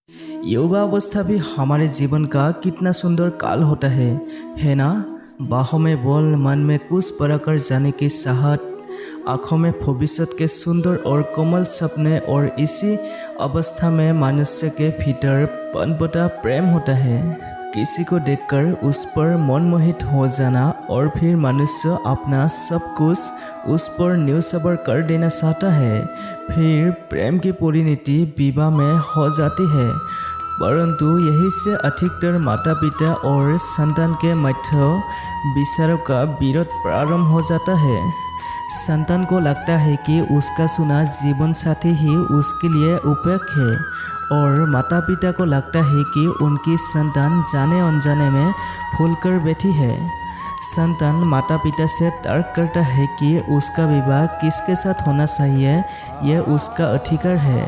युवा अवस्था भी हमारे जीवन का कितना सुंदर काल होता है ना। बाहों में बोल, मन में कुछ बड़ा कर जाने की चाहत, आँखों में भविष्य के सुंदर और कोमल सपने, और इसी अवस्था में मनुष्य के भीतर पनपता प्रेम होता है। किसी को देखकर उस पर मनमोहित हो जाना और फिर मनुष्य अपना सब कुछ उस पर न्यौछावर कर देना चाहता है। फिर प्रेम की परिणति विवाह में हो जाती है। परंतु यही से अधिकतर माता पिता और संतान के मध्य विचारों का विरोध प्रारंभ हो जाता है। संतान को लगता है कि उसका चुना जीवन साथी ही उसके लिए उपयुक्त है, और माता पिता को लगता है कि उनकी संतान जाने अनजाने में भूल कर बैठी है। संतान माता पिता से तर्क करता है कि उसका विवाह किसके साथ होना चाहिए, यह उसका अधिकार है,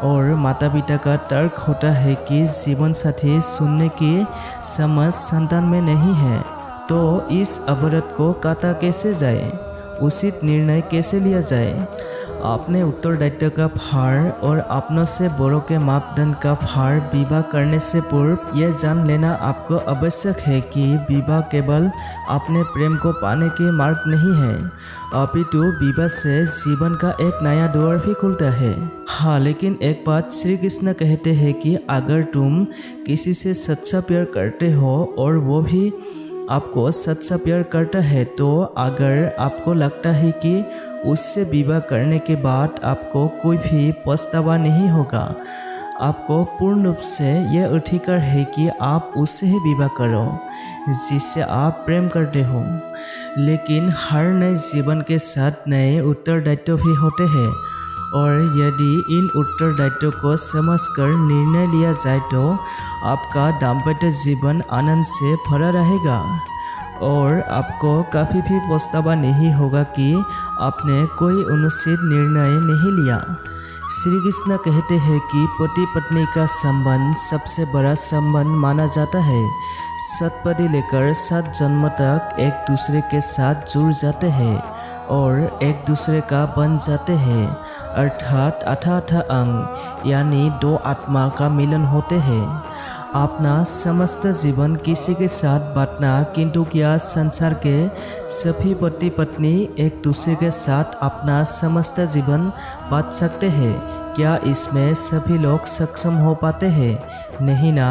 और माता पिता का तर्क होता है कि जीवन साथी चुनने की समझ संतान में नहीं है। तो इस अवरोध को काटा कैसे जाए, उचित निर्णय कैसे लिया जाए। अपने उत्तरदायित्व का भार और अपनों से बड़ों के मापदंड का भार विवाह करने से पूर्व यह जान लेना आपको आवश्यक है कि विवाह केवल अपने प्रेम को पाने के मार्ग नहीं है, अपितु विवाह से जीवन का एक नया द्वार भी खुलता है। हाँ, लेकिन एक बात श्री कृष्ण कहते हैं कि अगर तुम किसी से सच्चा प्यार करते हो और वो भी आपको सच्चा प्यार करता है, तो अगर आपको लगता है कि उससे विवाह करने के बाद आपको कोई भी पछतावा नहीं होगा, आपको पूर्ण रूप से यह अधिकार है कि आप उससे ही विवाह करो जिससे आप प्रेम करते हो। लेकिन हर नए जीवन के साथ नए उत्तरदायित्व भी होते हैं, और यदि इन उत्तरदायित्व को समझकर निर्णय लिया जाए तो आपका दाम्पत्य जीवन आनंद से भरा रहेगा, और आपको कभी भी पछतावा नहीं होगा कि आपने कोई अनुचित निर्णय नहीं लिया। श्री कृष्ण कहते हैं कि पति पत्नी का संबंध सबसे बड़ा संबंध माना जाता है। सतपदी लेकर 7 जन्म तक एक दूसरे के साथ जुड़ जाते हैं और एक दूसरे का बन जाते हैं, अर्थात 8 अंग यानी 2 आत्मा का मिलन होते हैं। अपना समस्त जीवन किसी के साथ बांटना, किंतु क्या संसार के सभी पति पत्नी एक दूसरे के साथ अपना समस्त जीवन बांट सकते हैं? क्या इसमें सभी लोग सक्षम हो पाते हैं? नहीं ना।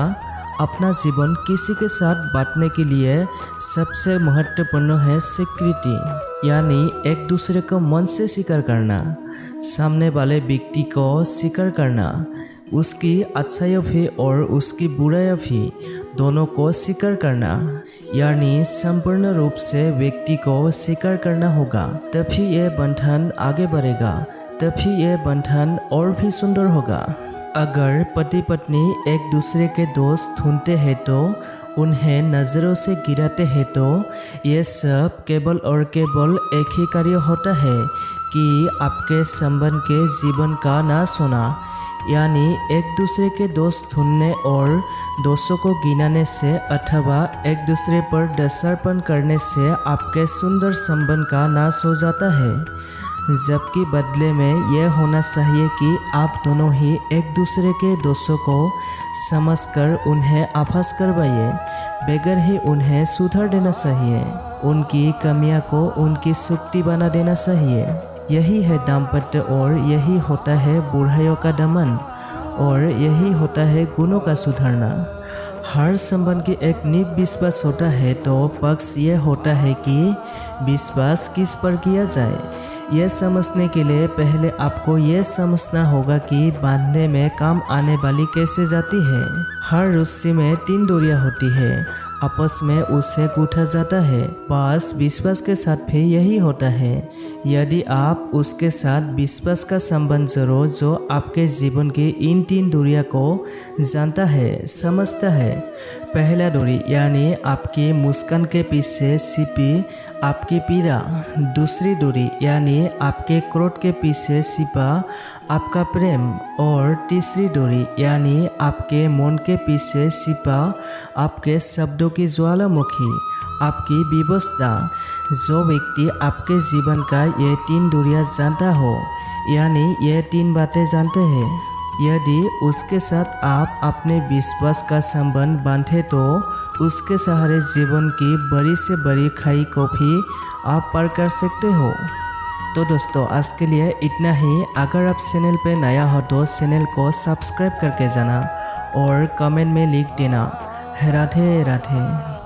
अपना जीवन किसी के साथ बांटने के लिए सबसे महत्वपूर्ण है स्वीकृति, यानी एक दूसरे को मन से स्वीकार करना, सामने वाले व्यक्ति को स्वीकार करना, उसकी अच्छाई भी और उसकी बुराई भी दोनों को स्वीकार करना, यानी संपूर्ण रूप से व्यक्ति को स्वीकार करना होगा। तभी यह बंधन आगे बढ़ेगा, तभी यह बंधन और भी सुंदर होगा। अगर पति पत्नी एक दूसरे के दोष ढूंढते हैं तो उन्हें नज़रों से गिराते हैं, तो ये सब केवल और केवल एक ही कार्य होता है कि आपके संबंध के जीवन का नाश होना, यानी एक दूसरे के दोष ढूंढने और दोषों को गिनाने से अथवा एक दूसरे पर दोषारोपण करने से आपके सुंदर संबंध का नाश हो जाता है। जबकि बदले में यह होना चाहिए कि आप दोनों ही एक दूसरे के दोषों को समझकर उन्हें आभास करवाइए, बगैर ही उन्हें सुधार देना चाहिए। उनकी कमियों को उनकी शक्ति बना देना चाहिए। यही है दाम्पत्य, और यही होता है बुराइयों का दमन, और यही होता है गुणों का सुधारना। हर संबंध की एक नींव विश्वास होता है, तो पक्ष यह होता है कि विश्वास किस पर किया जाए। यह समझने के लिए पहले आपको यह समझना होगा कि बांधने में काम आने वाली कैसे जाती है। हर रस्सी में 3 डोरियां होती है, आपस में उसे गूंथा जाता है। बस विश्वास के साथ भी यही होता है। यदि आप उसके साथ विश्वास का संबंध जोड़ो जो आपके जीवन की इन 3 डोरियों को जानता है, समझता है। पहला डोरी यानी आपकी मुस्कान के पीछे छिपी आपकी पीड़ा, दूसरी डोरी यानी आपके क्रोध के पीछे छिपा आपका प्रेम, और तीसरी डोरी यानी आपके मन के पीछे छिपा आपके शब्दों की ज्वालामुखी, आपकी विवशता। जो व्यक्ति आपके जीवन का ये 3 डोरियां जानता हो, यानी ये 3 बातें जानते हैं, यदि उसके साथ आप अपने विश्वास का संबंध बांधे तो उसके सहारे जीवन की बड़ी से बड़ी खाई को भी आप पार कर सकते हो। तो दोस्तों आज के लिए इतना ही। अगर आप चैनल पे नया हो तो चैनल को सब्सक्राइब करके जाना और कमेंट में लिख देना राधे राधे।